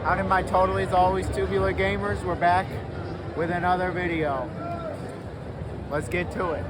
Out in my totally as always Tubular gamers, we're back with another video. Let's get to it.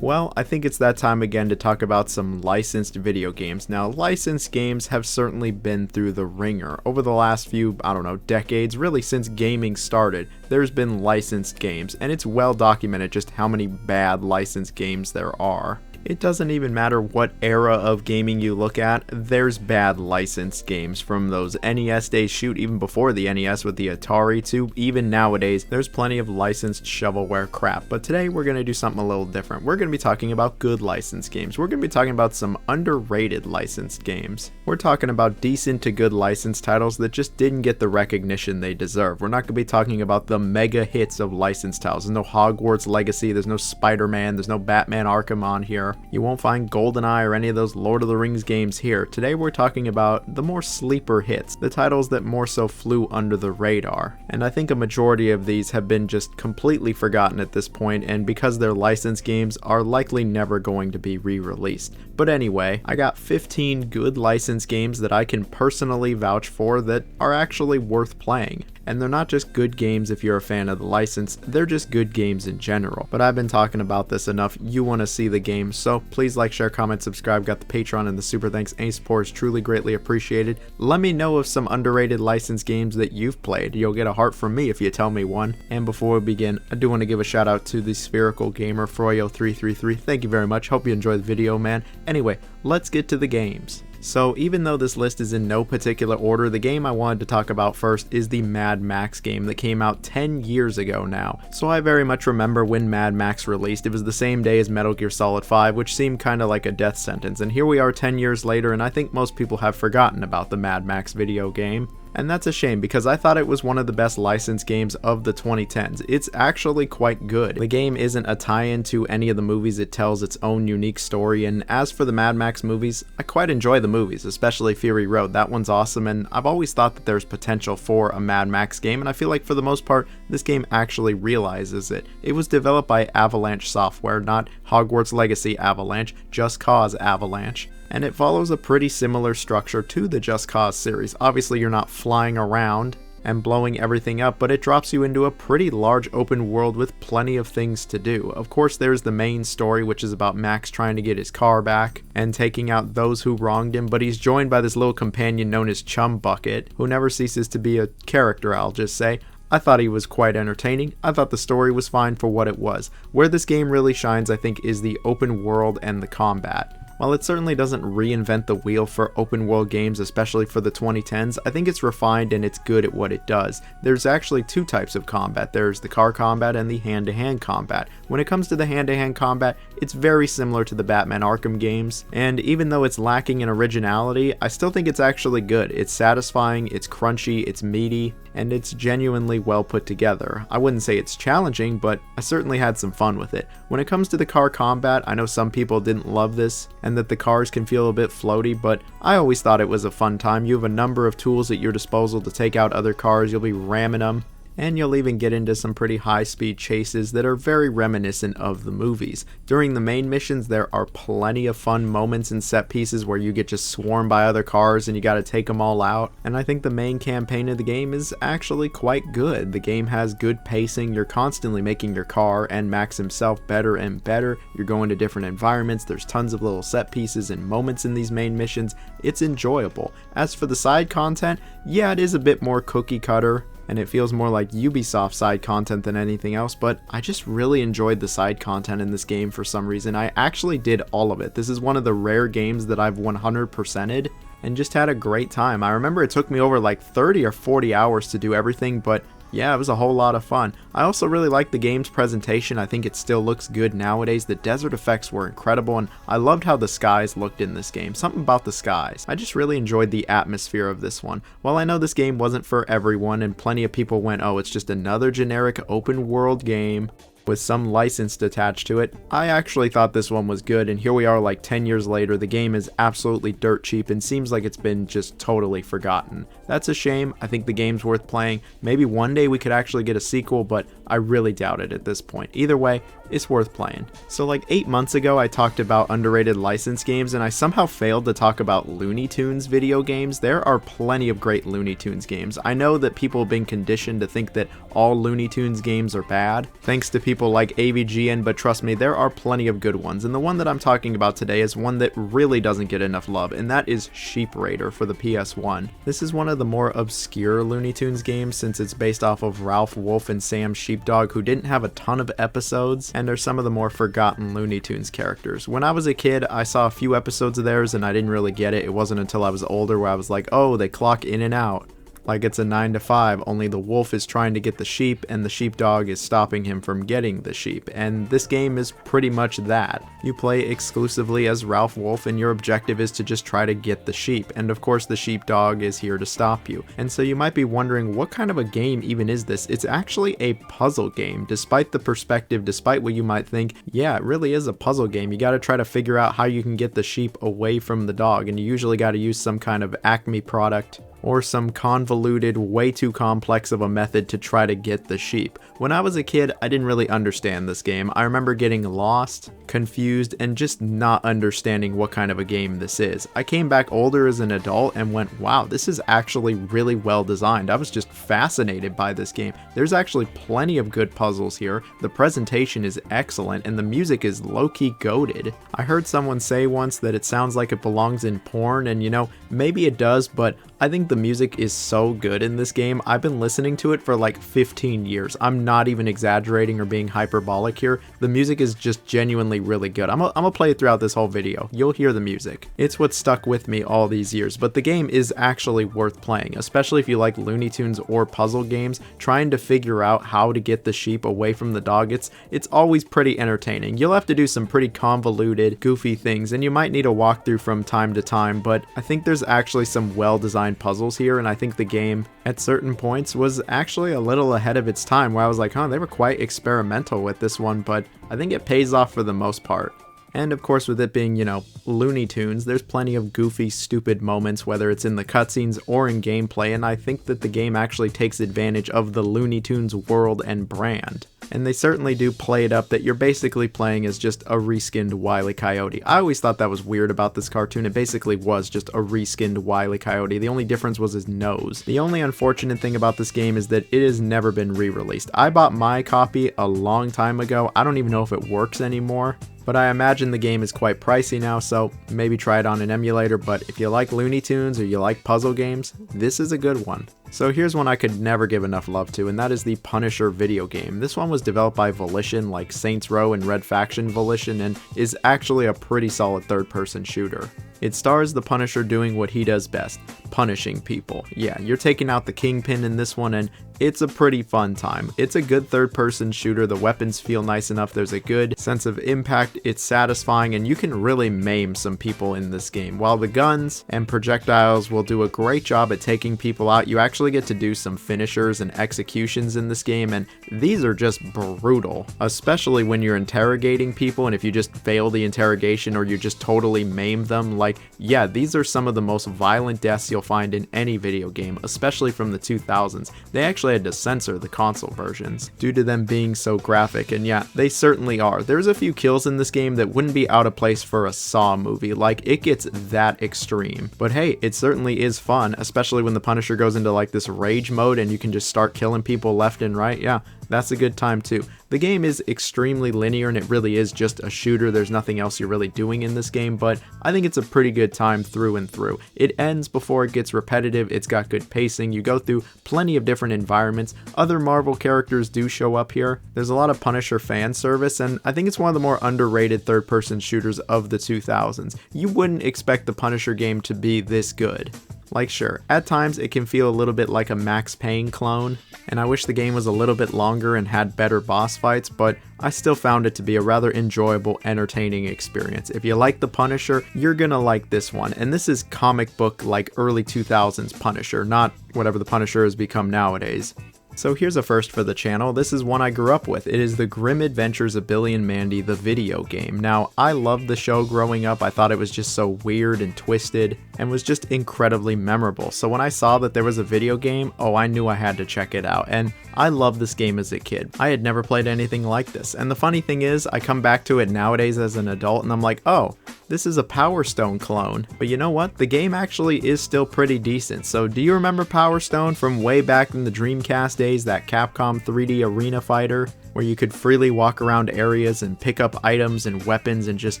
Well, I think it's that time again to talk about some licensed video games. Now, licensed games have certainly been through the ringer. Over the last few, decades, really since gaming started, there's been licensed games, and it's well documented just how many bad licensed games there are. It doesn't even matter what era of gaming you look at, there's bad licensed games, from those NES days, shoot, even before the NES with the Atari, to even nowadays, there's plenty of licensed shovelware crap. But today we're going to do something a little different. We're going to be talking about good licensed games. We're going to be talking about some underrated licensed games. We're talking about decent to good licensed titles that just didn't get the recognition they deserve. We're not going to be talking about the mega hits of licensed titles. There's no Hogwarts Legacy, there's no Spider-Man, there's no Batman Arkham on here. You won't find GoldenEye or any of those Lord of the Rings games here. Today we're talking about the more sleeper hits, the titles that more so flew under the radar. And I think a majority of these have been just completely forgotten at this point, and because they're licensed games, are likely never going to be re-released. But anyway, I got 15 good licensed games that I can personally vouch for that are actually worth playing. And they're not just good games if you're a fan of the license, they're just good games in general. But I've been talking about this enough, you want to see the game, so please like, share, comment, subscribe, got the Patreon and the super thanks. Any support is truly greatly appreciated. Let me know of some underrated licensed games that you've played. You'll get a heart from me if you tell me one. And before we begin, I do want to give a shout out to the Spherical Gamer Froyo333. Thank you very much, hope you enjoyed the video, man. Anyway, let's get to the games. So even though this list is in no particular order, the game I wanted to talk about first is the Mad Max game that came out 10 years ago now. So I very much remember when Mad Max released. It was the same day as Metal Gear Solid 5, which seemed kinda like a death sentence. And here we are 10 years later, and I think most people have forgotten about the Mad Max video game. And that's a shame, because I thought it was one of the best licensed games of the 2010s. It's actually quite good. The game isn't a tie-in to any of the movies, it tells its own unique story, and as for the Mad Max movies, I quite enjoy the movies, especially Fury Road. That one's awesome, and I've always thought that there's potential for a Mad Max game, and I feel like for the most part, this game actually realizes it. It was developed by Avalanche Software, not Hogwarts Legacy Avalanche, Just Cause Avalanche. And it follows a pretty similar structure to the Just Cause series. Obviously you're not flying around and blowing everything up, but it drops you into a pretty large open world with plenty of things to do. Of course there's the main story, which is about Max trying to get his car back and taking out those who wronged him, but he's joined by this little companion known as Chum Bucket, who never ceases to be a character, I'll just say. I thought he was quite entertaining. I thought the story was fine for what it was. Where this game really shines, I think, is the open world and the combat. While it certainly doesn't reinvent the wheel for open world games, especially for the 2010s, I think it's refined and it's good at what it does. There's actually two types of combat. There's the car combat and the hand-to-hand combat. When it comes to the hand-to-hand combat, it's very similar to the Batman Arkham games, and even though it's lacking in originality, I still think it's actually good. It's satisfying, it's crunchy, it's meaty, and it's genuinely well put together. I wouldn't say it's challenging, but I certainly had some fun with it. When it comes to the car combat, I know some people didn't love this, and that the cars can feel a bit floaty, but I always thought it was a fun time. You have a number of tools at your disposal to take out other cars, you'll be ramming them, and you'll even get into some pretty high-speed chases that are very reminiscent of the movies. During the main missions, there are plenty of fun moments and set pieces where you get just swarmed by other cars and you gotta take them all out, and I think the main campaign of the game is actually quite good. The game has good pacing, you're constantly making your car and Max himself better and better, you're going to different environments, there's tons of little set pieces and moments in these main missions, it's enjoyable. As for the side content, yeah, it is a bit more cookie cutter, and it feels more like Ubisoft side content than anything else, but I just really enjoyed the side content in this game for some reason. I actually did all of it. This is one of the rare games that I've 100%ed and just had a great time. I remember it took me over like 30 or 40 hours to do everything, but yeah, it was a whole lot of fun. I also really liked the game's presentation. I think it still looks good nowadays. The desert effects were incredible, and I loved how the skies looked in this game. Something about the skies. I just really enjoyed the atmosphere of this one. While I know this game wasn't for everyone, and plenty of people went, oh, it's just another generic open world game with some license attached to it, I actually thought this one was good, and here we are like 10 years later, the game is absolutely dirt cheap and seems like it's been just totally forgotten. That's a shame. I think the game's worth playing. Maybe one day we could actually get a sequel, but I really doubt it at this point. Either way, it's worth playing. So like 8 months ago, I talked about underrated licensed games, and I somehow failed to talk about Looney Tunes video games. There are plenty of great Looney Tunes games. I know that people have been conditioned to think that all Looney Tunes games are bad, thanks to people like AVGN, but trust me, there are plenty of good ones. And the one that I'm talking about today is one that really doesn't get enough love, and that is Sheep Raider for the PS1. This is one of the more obscure Looney Tunes games since it's based off of Ralph Wolf and Sam Sheepdog, who didn't have a ton of episodes and are some of the more forgotten Looney Tunes characters. When I was a kid, I saw a few episodes of theirs and I didn't really get it. It wasn't until I was older where I was like, oh, they clock in and out. Like it's a 9 to 5, only the wolf is trying to get the sheep and the sheepdog is stopping him from getting the sheep. And this game is pretty much that. You play exclusively as Ralph Wolf and your objective is to just try to get the sheep. And of course the sheepdog is here to stop you. And so you might be wondering, what kind of a game even is this? It's actually a puzzle game. Despite the perspective, despite what you might think, yeah, it really is a puzzle game. You got to try to figure out how you can get the sheep away from the dog. And you usually got to use some kind of Acme product or some convoluted, way too complex of a method to try to get the sheep. When I was a kid, I didn't really understand this game. I remember getting lost, confused, and just not understanding what kind of a game this is. I came back older as an adult and went, wow, this is actually really well designed. I was just fascinated by this game. There's actually plenty of good puzzles here. The presentation is excellent and the music is low-key goated. I heard someone say once that it sounds like it belongs in porn, and you know, maybe it does, but I think the music is so good in this game. I've been listening to it for like 15 years. I'm not even exaggerating or being hyperbolic here. The music is just genuinely really good. I'm gonna play it throughout this whole video. You'll hear the music. It's what stuck with me all these years, but the game is actually worth playing, especially if you like Looney Tunes or puzzle games. Trying to figure out how to get the sheep away from the dog, it's always pretty entertaining. You'll have to do some pretty convoluted, goofy things, and you might need a walkthrough from time to time, but I think there's actually some well-designed puzzles here, and I think the game at certain points was actually a little ahead of its time, where I was like, huh, they were quite experimental with this one, but I think it pays off for the most part. And of course, with it being, you know, Looney Tunes, there's plenty of goofy, stupid moments, whether it's in the cutscenes or in gameplay, and I think that the game actually takes advantage of the Looney Tunes world and brand. And they certainly do play it up that you're basically playing as just a reskinned Wile E. Coyote. I always thought that was weird about this cartoon. It basically was just a reskinned Wile E. Coyote. The only difference was his nose. The only unfortunate thing about this game is that it has never been re-released. I bought my copy a long time ago. I don't even know if it works anymore, but I imagine the game is quite pricey now, so maybe try it on an emulator. But if you like Looney Tunes or you like puzzle games, this is a good one. So here's one I could never give enough love to, and that is the Punisher video game. This one was developed by Volition, like Saints Row and Red Faction Volition, and is actually a pretty solid third-person shooter. It stars the Punisher doing what he does best, punishing people. Yeah, you're taking out the Kingpin in this one, and it's a pretty fun time. It's a good third-person shooter, the weapons feel nice enough, there's a good sense of impact, it's satisfying, and you can really maim some people in this game. While the guns and projectiles will do a great job at taking people out, you actually get to do some finishers and executions in this game, and these are just brutal, especially when you're interrogating people, and if you just fail the interrogation or you just totally maim them, like, yeah, these are some of the most violent deaths you'll find in any video game, especially from the 2000s. They actually had to censor the console versions due to them being so graphic, and yeah, they certainly are. There's a few kills in this game that wouldn't be out of place for a Saw movie, like it gets that extreme. But hey, it certainly is fun, especially when the Punisher goes into like this rage mode and you can just start killing people left and right. Yeah, that's a good time too. The game is extremely linear and it really is just a shooter. There's nothing else you're really doing in this game, but I think it's a pretty good time through and through. It ends before it gets repetitive, it's got good pacing, you go through plenty of different environments. Other Marvel characters do show up here. There's a lot of Punisher fan service, and I think it's one of the more underrated third-person shooters of the 2000s. You wouldn't expect the Punisher game to be this good. Like, sure, at times it can feel a little bit like a Max Payne clone, and I wish the game was a little bit longer and had better boss fights, but I still found it to be a rather enjoyable, entertaining experience. If you like the Punisher, you're gonna like this one, and this is comic book like early 2000s Punisher, not whatever the Punisher has become nowadays. So here's a first for the channel. This is one I grew up with. It is The Grim Adventures of Billy and Mandy, the video game. Now, I loved the show growing up. I thought it was just so weird and twisted and was just incredibly memorable. So when I saw that there was a video game, oh, I knew I had to check it out. And I loved this game as a kid. I had never played anything like this. And the funny thing is, I come back to it nowadays as an adult and I'm like, oh, this is a Power Stone clone. But you know what? The game actually is still pretty decent. So do you remember Power Stone from way back in the Dreamcast days, that Capcom 3D arena fighter? Where you could freely walk around areas and pick up items and weapons and just,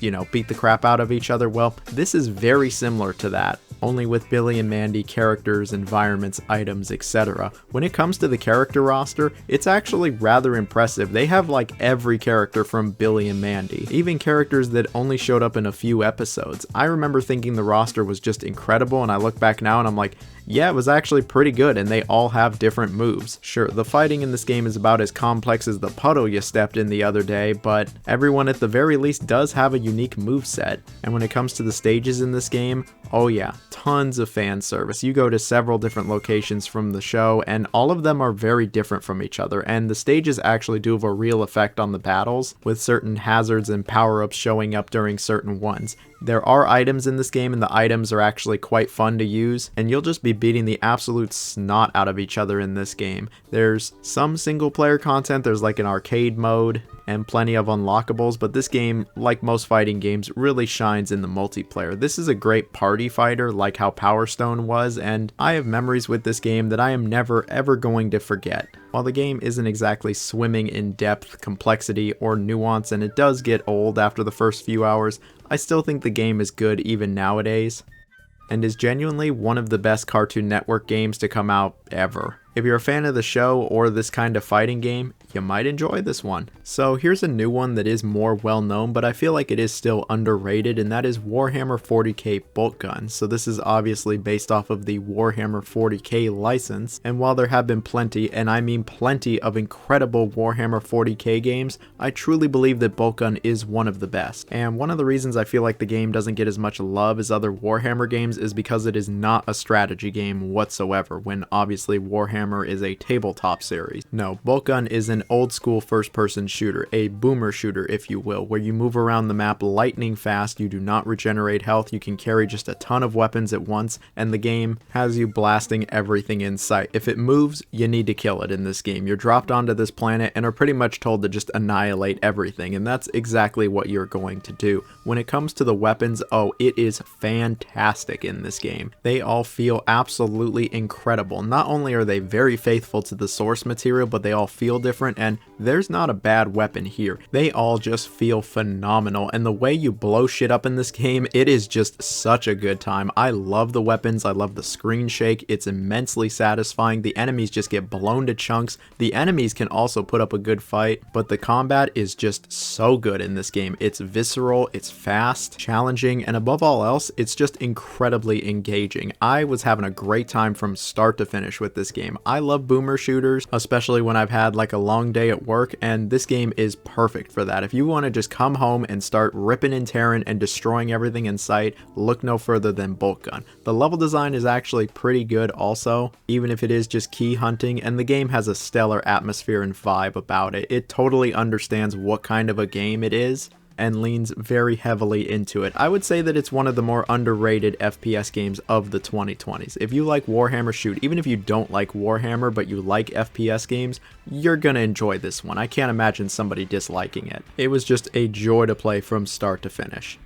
beat the crap out of each other? Well, this is very similar to that, only with Billy and Mandy characters, environments, items, etc. When it comes to the character roster, it's actually rather impressive. They have like every character from Billy and Mandy, even characters that only showed up in a few episodes. I remember thinking the roster was just incredible, and I look back now and I'm like, yeah, it was actually pretty good, and they all have different moves. Sure, the fighting in this game is about as complex as the puddle you stepped in the other day, but everyone at the very least does have a unique moveset. And when it comes to the stages in this game, oh yeah, tons of fan service. You go to several different locations from the show, and all of them are very different from each other, and the stages actually do have a real effect on the battles, with certain hazards and power-ups showing up during certain ones. There are items in this game, and the items are actually quite fun to use, and you'll just be beating the absolute snot out of each other in this game. There's some single player content, there's like an arcade mode, and plenty of unlockables, but this game, like most fighting games, really shines in the multiplayer. This is a great party fighter, like how Power Stone was, and I have memories with this game that I am never ever going to forget. While the game isn't exactly swimming in depth, complexity, or nuance, and it does get old after the first few hours, I still think the game is good even nowadays, and is genuinely one of the best Cartoon Network games to come out ever. If you're a fan of the show or this kind of fighting game, you might enjoy this one. So here's a new one that is more well known, but I feel like it is still underrated, and that is Warhammer 40k Bolt Gun. So this is obviously based off of the Warhammer 40k license, and while there have been plenty, and I mean plenty, of incredible Warhammer 40k games, I truly believe that Bolt Gun is one of the best. And one of the reasons I feel like the game doesn't get as much love as other Warhammer games is because it is not a strategy game whatsoever, when obviously Warhammer is a tabletop series. No, Bolt Gun is an old school first person shooter, a boomer shooter if you will, where you move around the map lightning fast, you do not regenerate health, you can carry just a ton of weapons at once, and the game has you blasting everything in sight. If it moves, you need to kill it in this game. You're dropped onto this planet and are pretty much told to just annihilate everything, and that's exactly what you're going to do. When it comes to the weapons, oh, it is fantastic in this game. They all feel absolutely incredible. Not only are they very faithful to the source material, but they all feel different, and there's not a bad weapon here. They all just feel phenomenal, and the way you blow shit up in this game, it is just such a good time. I love the weapons, I love the screen shake, it's immensely satisfying. The enemies just get blown to chunks. The enemies can also put up a good fight, but the combat is just so good in this game. It's visceral, it's fast, challenging, and above all else, it's just incredibly engaging. I was having a great time from start to finish with this game. I love boomer shooters, especially when I've had like a long day at work, and this game is perfect for that. If you want to just come home and start ripping and tearing and destroying everything in sight, look no further than Bolt Gun. The level design is actually pretty good also, even if it is just key hunting, and the game has a stellar atmosphere and vibe about it. It totally understands what kind of a game it is, and leans very heavily into it. I would say that it's one of the more underrated FPS games of the 2020s. If you like Warhammer Shoot, even if you don't like Warhammer but you like FPS games, you're gonna enjoy this one. I can't imagine somebody disliking it. It was just a joy to play from start to finish.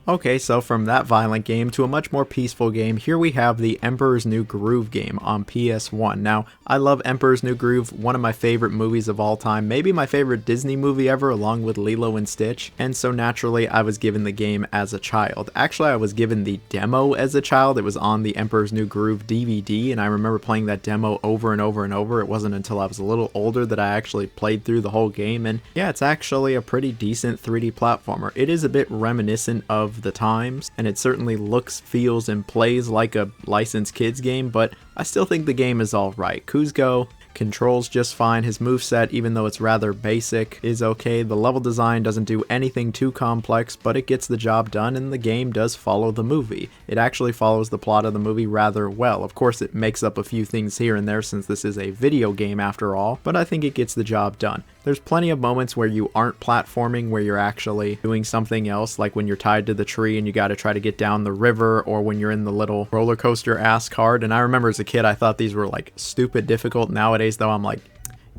Okay, so from that violent game to a much more peaceful game, here we have the Emperor's New Groove game on PS1. Now, I love Emperor's New Groove, one of my favorite movies of all time, maybe my favorite Disney movie ever, along with Lilo and Stitch, and so naturally I was given the game as a child. Actually, I was given the demo as a child. It was on the Emperor's New Groove DVD, and I remember playing that demo over and over and over. It wasn't until I was a little older that I actually played through the whole game, and yeah, it's actually a pretty decent 3D platformer. It is a bit reminiscent of the times, and it certainly looks, feels, and plays like a licensed kids game, but I still think the game is alright. Kuzco controls just fine. His moveset, even though it's rather basic, is okay. The level design doesn't do anything too complex, but it gets the job done, and the game does follow the movie. It actually follows the plot of the movie rather well. Of course, it makes up a few things here and there since this is a video game after all, but I think it gets the job done. There's plenty of moments where you aren't platforming, where you're actually doing something else, like when you're tied to the tree and you gotta try to get down the river, or when you're in the little roller coaster ass card. And I remember as a kid I thought these were like stupid difficult. Nowadays though, I'm like,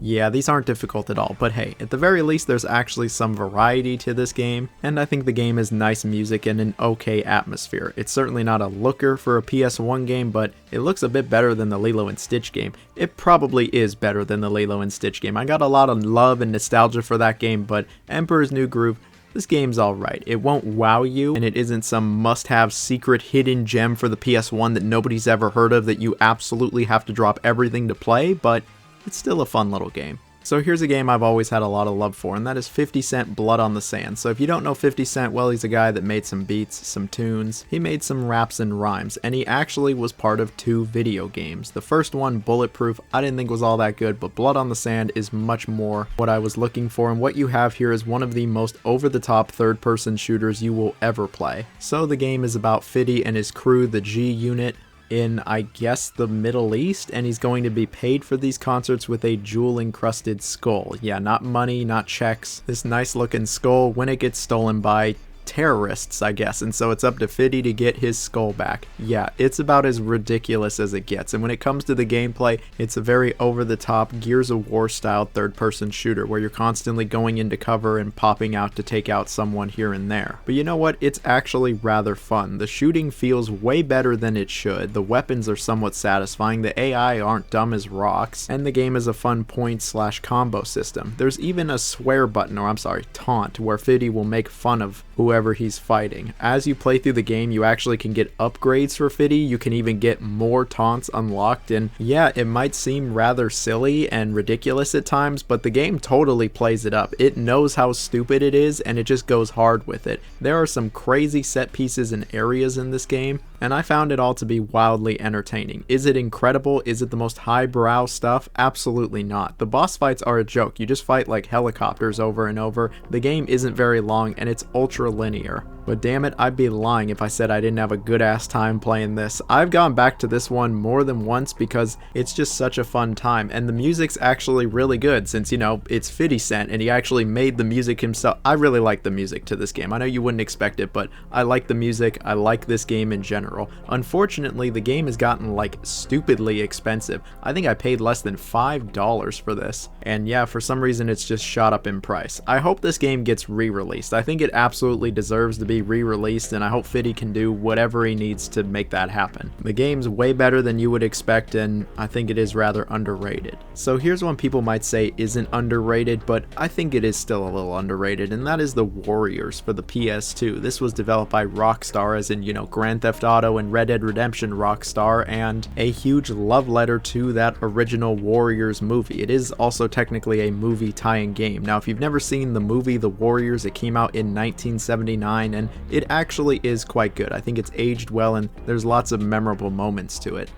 yeah, these aren't difficult at all. But hey, at the very least there's actually some variety to this game, and I think the game has nice music and an okay atmosphere. It's certainly not a looker for a PS1 game, but it looks a bit better than the Lilo and Stitch game. It probably is better than the Lilo and Stitch game. I got a lot of love and nostalgia for that game, but Emperor's New Groove, this game's alright. It won't wow you, and it isn't some must-have secret hidden gem for the PS1 that nobody's ever heard of that you absolutely have to drop everything to play, but it's still a fun little game. So here's a game I've always had a lot of love for, and that is 50 Cent Blood on the Sand. So if you don't know 50 Cent, well, he's a guy that made some beats, some tunes, he made some raps and rhymes, and he actually was part of 2 video games. The first one, Bulletproof, I didn't think was all that good, but Blood on the Sand is much more what I was looking for, and what you have here is one of the most over-the-top third-person shooters you will ever play. So the game is about Fity and his crew, the G Unit, in, I guess, the Middle East, and he's going to be paid for these concerts with a jewel-encrusted skull. Yeah, not money, not checks. This nice-looking skull, when it gets stolen by terrorists, I guess, and so it's up to Fity to get his skull back. Yeah, it's about as ridiculous as it gets, and when it comes to the gameplay, it's a very over-the-top Gears of War style third-person shooter where you're constantly going into cover and popping out to take out someone here and there. But you know what? It's actually rather fun. The shooting feels way better than it should, the weapons are somewhat satisfying, the AI aren't dumb as rocks, and the game is a fun point/combo system. There's even a swear button, or I'm sorry, taunt, where Fity will make fun of whoever he's fighting. As you play through the game, you actually can get upgrades for Fity, you can even get more taunts unlocked, and yeah, it might seem rather silly and ridiculous at times, but the game totally plays it up. It knows how stupid it is, and it just goes hard with it. There are some crazy set pieces and areas in this game, and I found it all to be wildly entertaining. Is it incredible? Is it the most highbrow stuff? Absolutely not. The boss fights are a joke. You just fight like helicopters over and over. The game isn't very long, and it's ultra linear. But damn it, I'd be lying if I said I didn't have a good ass time playing this. I've gone back to this one more than once because it's just such a fun time, and the music's actually really good since, you know, it's 50 Cent and he actually made the music himself. I really like the music to this game. I know you wouldn't expect it, but I like the music. I like this game in general. Unfortunately, the game has gotten like stupidly expensive. I think I paid less than $5 for this, and yeah, for some reason it's just shot up in price. I hope this game gets re-released. I think it absolutely deserves to be re-released, and I hope Fity can do whatever he needs to make that happen. The game's way better than you would expect, and I think it is rather underrated. So here's one people might say isn't underrated, but I think it is still a little underrated, and that is the Warriors for the PS2. This was developed by Rockstar, as in, you know, Grand Theft Auto and Red Dead Redemption Rockstar, and a huge love letter to that original Warriors movie. It is also technically a movie tie-in game. Now, if you've never seen the movie The Warriors, it came out in 1979, and it actually is quite good. I think it's aged well, and there's lots of memorable moments to it.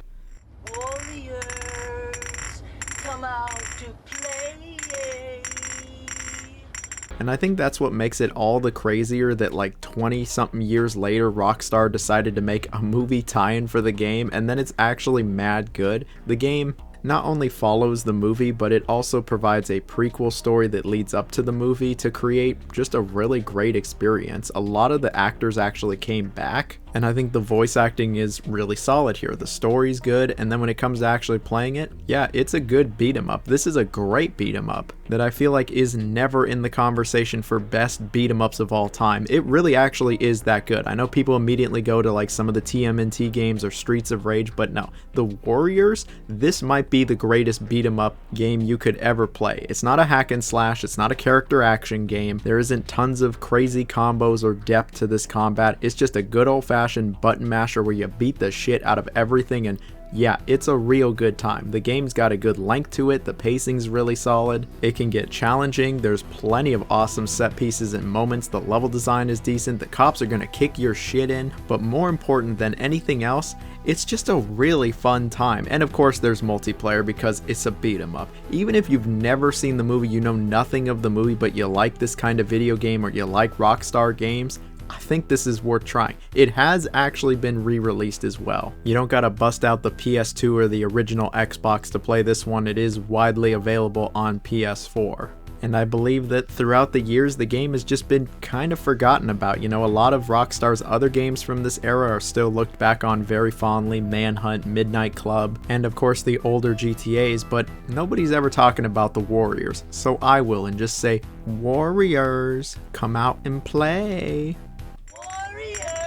Warriors, come out to play. And I think that's what makes it all the crazier that like 20 something years later Rockstar decided to make a movie tie-in for the game, and then it's actually mad good. The game not only follows the movie, but it also provides a prequel story that leads up to the movie to create just a really great experience. A lot of the actors actually came back, and I think the voice acting is really solid here. The story's good, and then when it comes to actually playing it, yeah, it's a good beat 'em up. This is a great beat 'em up that I feel like is never in the conversation for best beat 'em ups of all time. It really actually is that good. I know people immediately go to like some of the TMNT games or Streets of Rage, but no, the Warriors, this might be the greatest beat 'em up game you could ever play. It's not a hack and slash, it's not a character action game, there isn't tons of crazy combos or depth to this combat. It's just a good old-fashioned button masher where you beat the shit out of everything, and yeah, it's a real good time. The game's got a good length to it, the pacing's really solid, it can get challenging, there's plenty of awesome set pieces and moments, the level design is decent, the cops are gonna kick your shit in, but more important than anything else, it's just a really fun time. And of course there's multiplayer because it's a beat 'em up. Even if you've never seen the movie, you know nothing of the movie, but you like this kind of video game or you like Rockstar games, I think this is worth trying. It has actually been re-released as well. You don't gotta bust out the PS2 or the original Xbox to play this one, it is widely available on PS4. And I believe that throughout the years, the game has just been kind of forgotten about. You know, a lot of Rockstar's other games from this era are still looked back on very fondly, Manhunt, Midnight Club, and of course the older GTAs, but nobody's ever talking about the Warriors. So I will and just say, Warriors, come out and play. Warriors,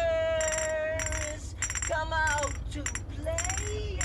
come out to play.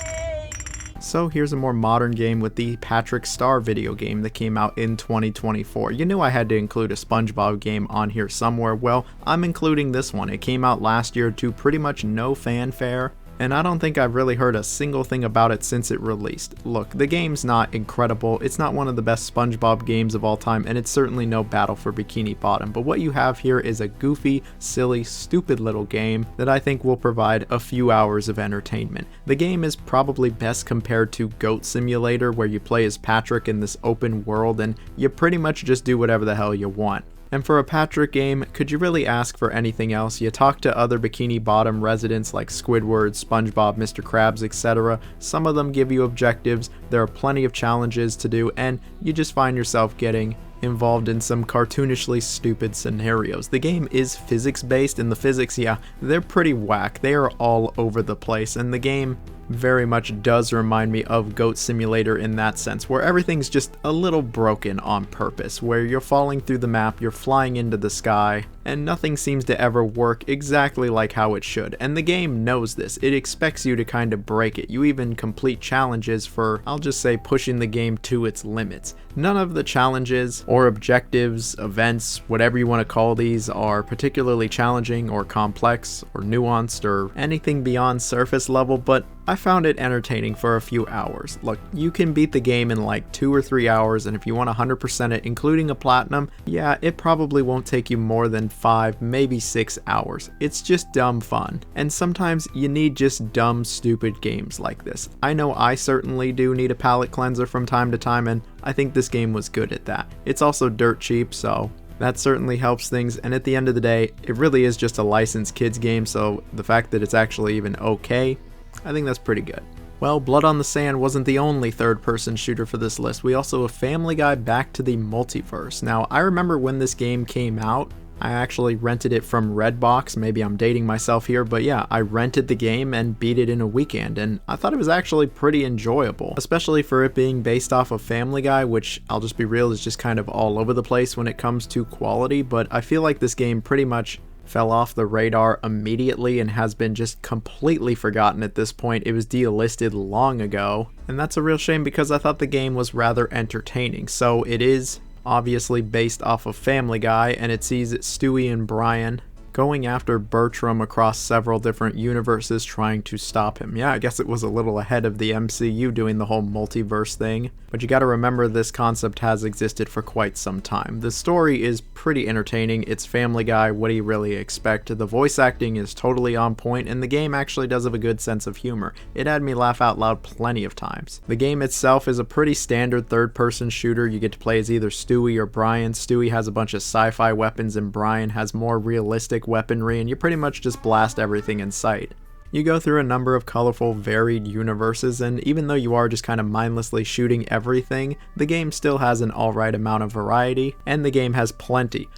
So here's a more modern game with the Patrick Star video game that came out in 2024. You knew I had to include a SpongeBob game on here somewhere. Well, I'm including this one. It came out last year to pretty much no fanfare, and I don't think I've really heard a single thing about it since it released. Look, the game's not incredible, it's not one of the best SpongeBob games of all time, and it's certainly no Battle for Bikini Bottom, but what you have here is a goofy, silly, stupid little game that I think will provide a few hours of entertainment. The game is probably best compared to Goat Simulator, where you play as Patrick in this open world and you pretty much just do whatever the hell you want. And for a Patrick game, could you really ask for anything else? You talk to other Bikini Bottom residents like Squidward, SpongeBob, Mr. Krabs, etc. Some of them give you objectives, there are plenty of challenges to do, and you just find yourself getting involved in some cartoonishly stupid scenarios. The game is physics based, and the physics, yeah, they're pretty whack. They are all over the place, and the game very much does remind me of Goat Simulator in that sense, where everything's just a little broken on purpose, where you're falling through the map, you're flying into the sky, and nothing seems to ever work exactly like how it should. And the game knows this. It expects you to kind of break it. You even complete challenges for, I'll just say, pushing the game to its limits. None of the challenges or objectives, events, whatever you want to call these, are particularly challenging or complex or nuanced or anything beyond surface level, but I found it entertaining for a few hours. Look, you can beat the game in like 2 or 3 hours, and if you want 100% it, including a platinum, yeah, it probably won't take you more than 5, maybe 6 hours. It's just dumb fun. And sometimes you need just dumb, stupid games like this. I know I certainly do need a palate cleanser from time to time, and I think this game was good at that. It's also dirt cheap, so that certainly helps things, and at the end of the day, it really is just a licensed kids game, so the fact that it's actually even okay, I think that's pretty good. Well, Blood on the Sand wasn't the only third-person shooter for this list. We also have Family Guy Back to the Multiverse. Now, I remember when this game came out, I actually rented it from Redbox. Maybe I'm dating myself here, but yeah, I rented the game and beat it in a weekend, and I thought it was actually pretty enjoyable, especially for it being based off of Family Guy, which, I'll just be real, is just kind of all over the place when it comes to quality, but I feel like this game pretty much fell off the radar immediately and has been just completely forgotten at this point. It was delisted long ago, and that's a real shame because I thought the game was rather entertaining. So it is obviously based off of Family Guy, and it sees Stewie and Brian going after Bertram across several different universes trying to stop him. Yeah, I guess it was a little ahead of the MCU doing the whole multiverse thing, but you gotta remember this concept has existed for quite some time. The story is pretty entertaining, it's Family Guy, what do you really expect? The voice acting is totally on point, and the game actually does have a good sense of humor. It had me laugh out loud plenty of times. The game itself is a pretty standard third-person shooter. You get to play as either Stewie or Brian. Stewie has a bunch of sci-fi weapons and Brian has more realistic weaponry, and you pretty much just blast everything in sight. You go through a number of colorful, varied universes, and even though you are just kind of mindlessly shooting everything, the game still has an alright amount of variety, and the game has plenty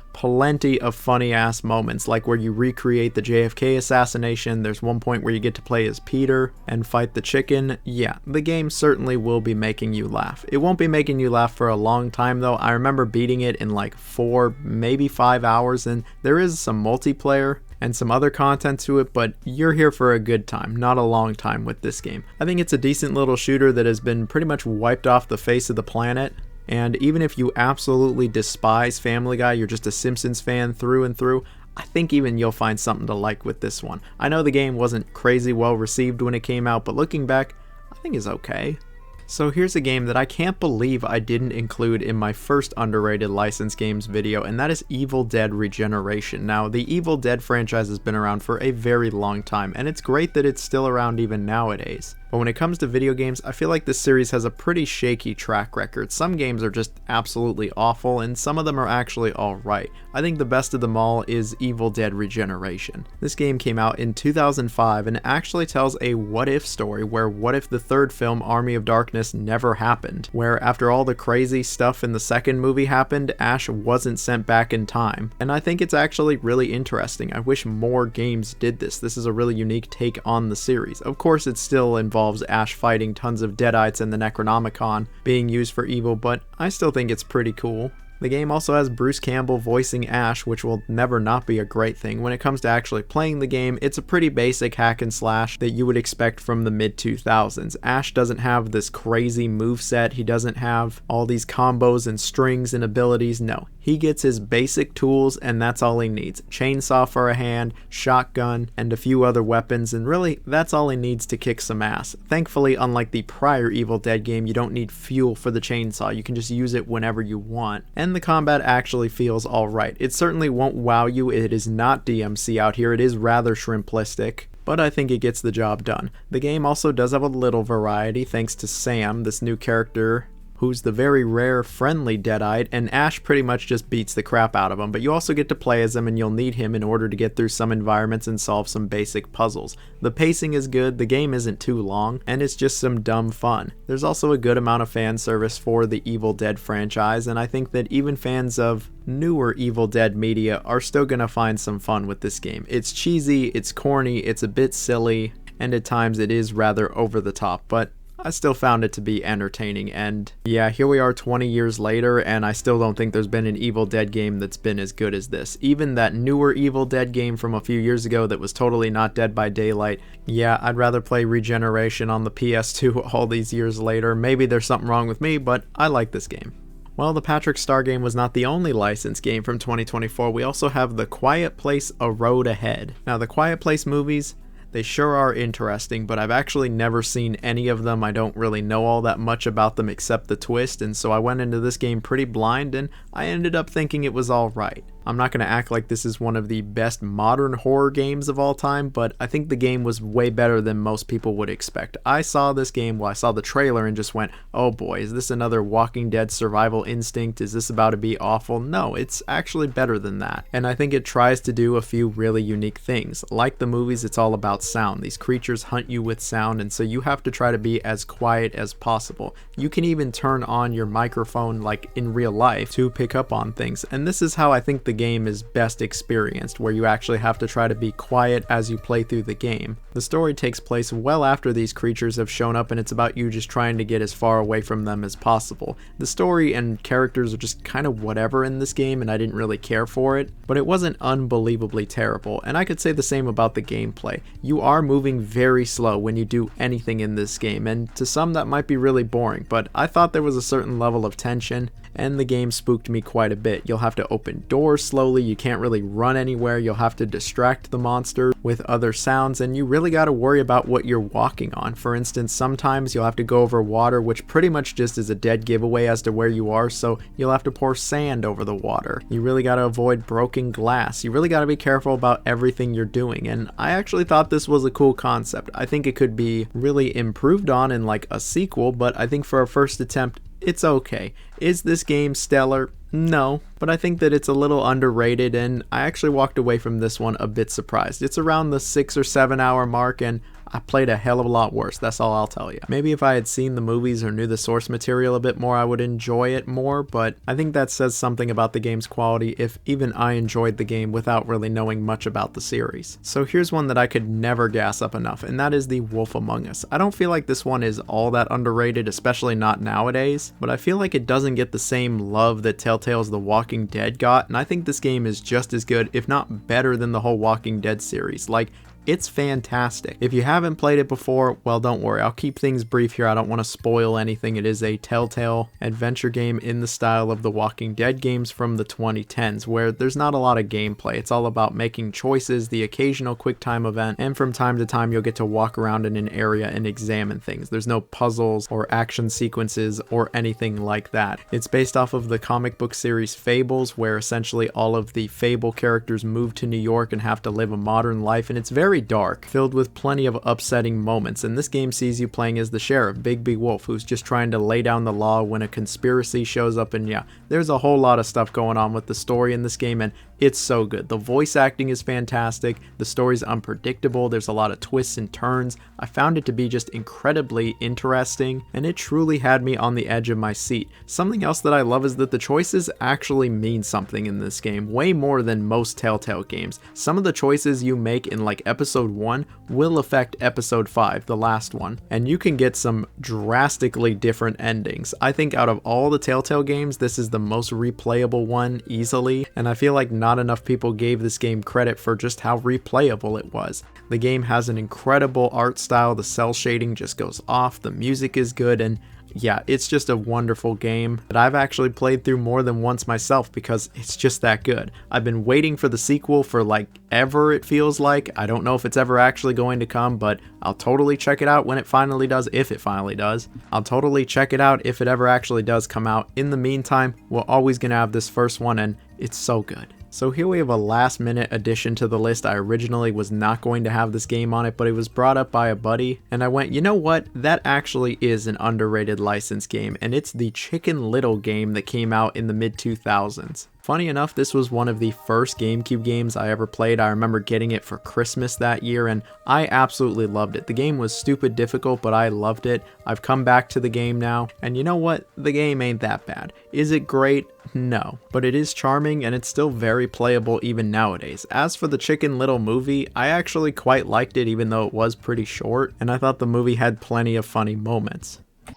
of funny ass moments, like where you recreate the JFK assassination. There's one point where you get to play as Peter and fight the chicken. Yeah, the game certainly will be making you laugh. It won't be making you laugh for a long time though. I remember beating it in like 4, maybe 5 hours, and there is some multiplayer and some other content to it, but you're here for a good time, not a long time with this game. I think it's a decent little shooter that has been pretty much wiped off the face of the planet, and even if you absolutely despise Family Guy, you're just a Simpsons fan through and through, I think even you'll find something to like with this one. I know the game wasn't crazy well received when it came out, but looking back, think is okay. So here's a game that I can't believe I didn't include in my first underrated licensed games video, and that is Evil Dead Regeneration. Now, the Evil Dead franchise has been around for a very long time, and it's great that it's still around even nowadays. But when it comes to video games, I feel like this series has a pretty shaky track record. Some games are just absolutely awful, and some of them are actually alright. I think the best of them all is Evil Dead Regeneration. This game came out in 2005 and actually tells a what-if story where what if the third film, Army of Darkness, never happened, where after all the crazy stuff in the second movie happened, Ash wasn't sent back in time. And I think it's actually really interesting. I wish more games did this. This is a really unique take on the series. Of course, it still involves Ash fighting tons of Deadites and the Necronomicon being used for evil, but I still think it's pretty cool. The game also has Bruce Campbell voicing Ash, which will never not be a great thing. When it comes to actually playing the game, it's a pretty basic hack and slash that you would expect from the mid-2000s. Ash doesn't have this crazy moveset, he doesn't have all these combos and strings and abilities, no. He gets his basic tools and that's all he needs. Chainsaw for a hand, shotgun, and a few other weapons, and really, that's all he needs to kick some ass. Thankfully, unlike the prior Evil Dead game, you don't need fuel for the chainsaw, you can just use it whenever you want. And the combat actually feels alright. It certainly won't wow you, it is not DMC out here, it is rather shrimplistic, but I think it gets the job done. The game also does have a little variety thanks to Sam, this new character who's the very rare friendly Deadite, and Ash pretty much just beats the crap out of him, but you also get to play as him and you'll need him in order to get through some environments and solve some basic puzzles. The pacing is good, the game isn't too long, and it's just some dumb fun. There's also a good amount of fan service for the Evil Dead franchise, and I think that even fans of newer Evil Dead media are still gonna find some fun with this game. It's cheesy, it's corny, it's a bit silly, and at times it is rather over the top, but I still found it to be entertaining, and yeah, here we are 20 years later, and I still don't think there's been an Evil Dead game that's been as good as this. Even that newer Evil Dead game from a few years ago that was totally not Dead by Daylight, yeah, I'd rather play Regeneration on the PS2 all these years later. Maybe there's something wrong with me, but I like this game. Well, the Patrick Star game was not the only licensed game from 2024. We also have The Quiet Place: A Road Ahead. Now, the Quiet Place movies, they sure are interesting, but I've actually never seen any of them. I don't really know all that much about them except the twist, and so I went into this game pretty blind, and I ended up thinking it was alright. I'm not going to act like this is one of the best modern horror games of all time, but I think the game was way better than most people would expect. I saw this game, well, I saw the trailer and just went, oh boy, is this another Walking Dead survival instinct? Is this about to be awful? No, it's actually better than that. And I think it tries to do a few really unique things. Like the movies, it's all about sound. These creatures hunt you with sound, and so you have to try to be as quiet as possible. You can even turn on your microphone like in real life to pick up on things, and this is how I think the game is best experienced, where you actually have to try to be quiet as you play through the game. The story takes place well after these creatures have shown up, and it's about you just trying to get as far away from them as possible. The story and characters are just kind of whatever in this game, and I didn't really care for it, but it wasn't unbelievably terrible, and I could say the same about the gameplay. You are moving very slow when you do anything in this game, and to some that might be really boring, but I thought there was a certain level of tension, and the game spooked me quite a bit. You'll have to open doors slowly, you can't really run anywhere, you'll have to distract the monster with other sounds, and you really got to worry about what you're walking on. For instance, sometimes you'll have to go over water, which pretty much just is a dead giveaway as to where you are, so you'll have to pour sand over the water. You really got to avoid broken glass. You really got to be careful about everything you're doing, and I actually thought this was a cool concept. I think it could be really improved on in like a sequel, but I think for a first attempt, it's okay. Is this game stellar? No, but I think that it's a little underrated, and I actually walked away from this one a bit surprised. It's around the 6 or 7 hour mark, and I played a hell of a lot worse, that's all I'll tell you. Maybe if I had seen the movies or knew the source material a bit more, I would enjoy it more, but I think that says something about the game's quality if even I enjoyed the game without really knowing much about the series. So here's one that I could never gas up enough, and that is The Wolf Among Us. I don't feel like this one is all that underrated, especially not nowadays, but I feel like it doesn't get the same love that Telltale's The Walking Dead got, and I think this game is just as good, if not better than the whole Walking Dead series. Like, It's fantastic. If you haven't played it before, well, don't worry. I'll keep things brief here. I don't want to spoil anything. It is a Telltale adventure game in the style of the Walking Dead games from the 2010s, where there's not a lot of gameplay. It's all about making choices, the occasional quick time event, and from time to time you'll get to walk around in an area and examine things. There's no puzzles or action sequences or anything like that. It's based off of the comic book series Fables, where essentially all of the Fable characters move to New York and have to live a modern life, and it's very dark, filled with plenty of upsetting moments. And this game sees you playing as the sheriff, Bigby Wolf, who's just trying to lay down the law when a conspiracy shows up, and yeah, there's a whole lot of stuff going on with the story in this game, and it's so good. The voice acting is fantastic, the story's unpredictable, there's a lot of twists and turns. I found it to be just incredibly interesting, and it truly had me on the edge of my seat. Something else that I love is that the choices actually mean something in this game, way more than most Telltale games. Some of the choices you make in like episode 1 will affect episode 5, the last one, and you can get some drastically different endings. I think out of all the Telltale games, this is the most replayable one easily, and I feel like not enough people gave this game credit for just how replayable it was. The game has an incredible art style, the cell shading just goes off, the music is good, and yeah, it's just a wonderful game that I've actually played through more than once myself because it's just that good. I've been waiting for the sequel for like ever, it feels like. I don't know if it's ever actually going to come, but I'll totally check it out when it finally does, if it finally does. I'll totally check it out if it ever actually does come out. In the meantime, we're always going to have this first one, and it's so good. So here we have a last minute addition to the list. I originally was not going to have this game on it, but it was brought up by a buddy, and I went, you know what, that actually is an underrated license game, and it's the Chicken Little game that came out in the mid-2000s. Funny enough, this was one of the first GameCube games I ever played. I remember getting it for Christmas that year, and I absolutely loved it. The game was stupid difficult, but I loved it. I've come back to the game now, and you know what? The game ain't that bad. Is it great? No, but it is charming, and it's still very playable even nowadays. As for the Chicken Little movie, I actually quite liked it even though it was pretty short, and I thought the movie had plenty of funny moments. You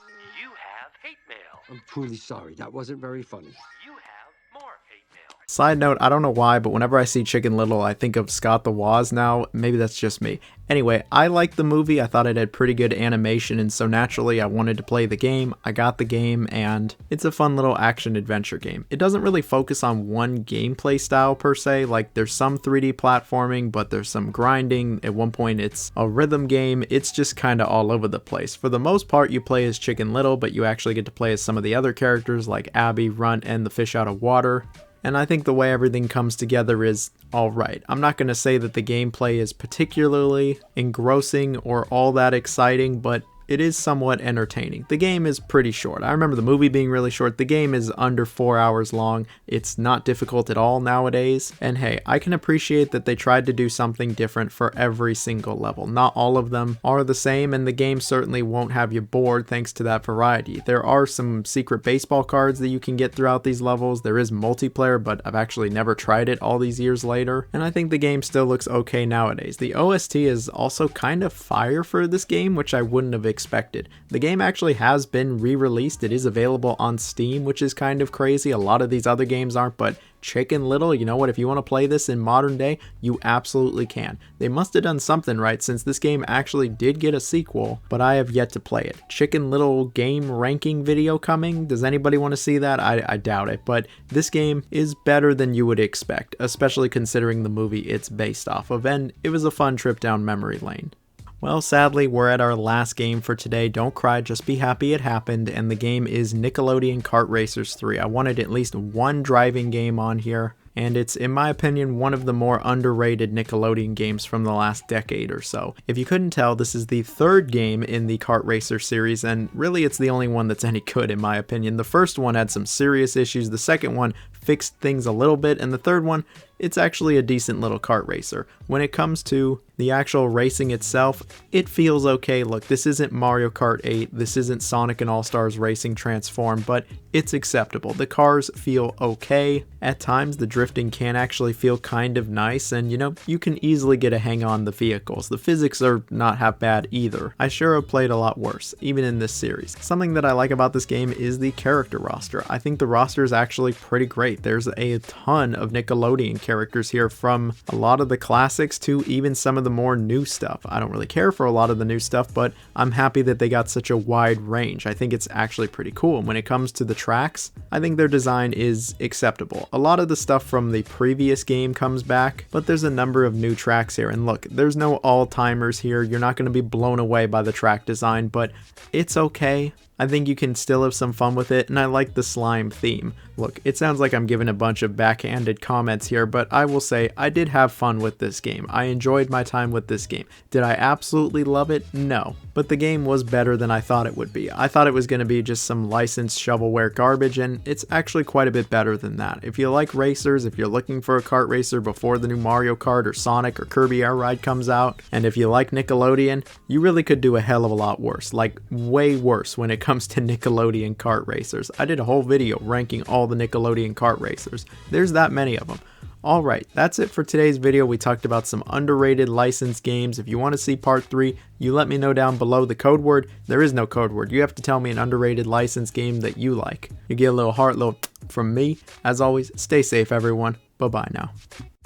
have hate mail. I'm truly sorry. That wasn't very funny. You have more hate mail. Side note, I don't know why, but whenever I see Chicken Little, I think of Scott the Woz now. Maybe that's just me. Anyway, I liked the movie. I thought it had pretty good animation, and so naturally I wanted to play the game. I got the game, and it's a fun little action-adventure game. It doesn't really focus on one gameplay style per se. Like, there's some 3D platforming, but there's some grinding. At one point, it's a rhythm game. It's just kind of all over the place. For the most part, you play as Chicken Little, but you actually get to play as some of the other characters like Abby, Runt, and the fish out of water. And I think the way everything comes together is alright. I'm not going to say that the gameplay is particularly engrossing or all that exciting, but it is somewhat entertaining. The game is pretty short. I remember the movie being really short. The game is under 4 hours long. It's not difficult at all nowadays. And hey, I can appreciate that they tried to do something different for every single level. Not all of them are the same, and the game certainly won't have you bored thanks to that variety. There are some secret baseball cards that you can get throughout these levels. There is multiplayer, but I've actually never tried it all these years later. And I think the game still looks okay nowadays. The OST is also kind of fire for this game, which I wouldn't have expected. The game actually has been re-released. It is available on Steam, which is kind of crazy. A lot of these other games aren't, but Chicken Little, you know what, if you want to play this in modern day, you absolutely can. They must have done something right since this game actually did get a sequel, but I have yet to play it. Chicken Little game ranking video coming? Does anybody want to see that? I doubt it, but this game is better than you would expect, especially considering the movie it's based off of, and it was a fun trip down memory lane. Well, sadly, we're at our last game for today. Don't cry, just be happy it happened, and the game is Nickelodeon Kart Racers 3. I wanted at least one driving game on here, and it's, in my opinion, one of the more underrated Nickelodeon games from the last decade or so. If you couldn't tell, this is the third game in the Kart Racer series, and really it's the only one that's any good in my opinion. The first one had some serious issues, the second one fixed things a little bit, and the third one, it's actually a decent little kart racer. When it comes to the actual racing itself, it feels okay. Look, this isn't Mario Kart 8, this isn't Sonic and All-Stars Racing Transform, but it's acceptable. The cars feel okay. At times, the drifting can actually feel kind of nice, and you can easily get a hang on the vehicles. The physics are not half bad either. I sure have played a lot worse, even in this series. Something that I like about this game is the character roster. I think the roster is actually pretty great. There's a ton of Nickelodeon characters here, from a lot of the classics to even some of the more new stuff. I don't really care for a lot of the new stuff, but I'm happy that they got such a wide range. I think it's actually pretty cool. And when it comes to the tracks, I think their design is acceptable. A lot of the stuff from the previous game comes back, but there's a number of new tracks here. And look, there's no all-timers here. You're not going to be blown away by the track design, but it's okay. I think you can still have some fun with it, and I like the slime theme. Look, it sounds like I'm giving a bunch of backhanded comments here, but I will say I did have fun with this game. I enjoyed my time with this game. Did I absolutely love it? No. But the game was better than I thought it would be. I thought it was going to be just some licensed shovelware garbage, and it's actually quite a bit better than that. If you like racers, if you're looking for a kart racer before the new Mario Kart or Sonic or Kirby Air Ride comes out, and if you like Nickelodeon, you really could do a hell of a lot worse. Like, way worse when it comes to Nickelodeon kart racers. I did a whole video ranking all the Nickelodeon kart racers. There's that many of them. Alright, that's it for today's video. We talked about some underrated licensed games. If you want to see part 3, you let me know down below. The code word, there is no code word. You have to tell me an underrated licensed game that you like. You get a little heart, little from me. As always, stay safe everyone. Bye bye now.